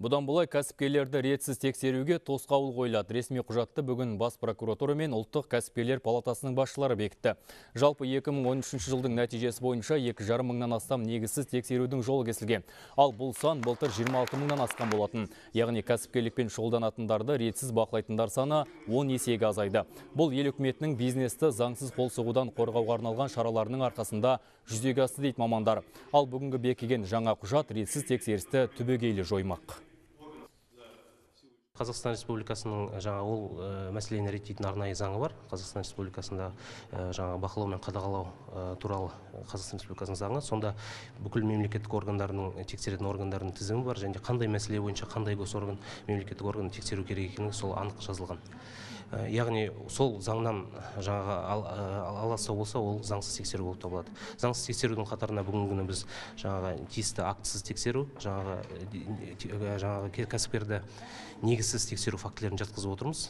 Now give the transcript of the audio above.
Бұдан бұлай кәсіпкерлерді ретсіз тексеруге тосқауыл қойылады. Ресми құжатты бүгін Бас прокуратура мен Ұлттық кәсіпкерлер палатасының басшылары бекітті. Жалпы 2013 жылдың нәтижесі бойынша 2,5 мыңнан астам негізсіз тексерудің жолы кесілген. Ал бұл сан былтыр 26 мыңнан асқан болатын. Яғни кәсіпкерлікпен шұғылданатындарды ретсіз бақылайтындар саны 10 есеге азайды. Бұл ел үкіметінің бизнесті заңсыз қол сұғудан қорғауға арналған шараларының арқасында жүзеге асты дейді мамандар. Ал бүгінгі бекіген жаңа құжат ретсіз тексерісті түбегейлі жоймақ. Қазақстан Республикасының ол мәселені реттейтін арнайы заңы бар. Қазақстан Республикасында бақылау мен қадағалау туралы Қазақстан Республикасының заңы. Сонда бүкіл мемлекеттік органдарының тексеретін органдарының тізімі бар, және қандай мәселе бойынша қандай госорган мемлекеттік органы тексеру керек екені сол анық жазылған. Яғни сол заңнан аласа болса, ол заңсыз тексеру болып табылады. Заңсыз тексерудің қатарына бүгінгі күні біз тиісті актісіз тексеру, кәсіпкерді негізсіз тексеру фактілерін жатқызып отырмыз.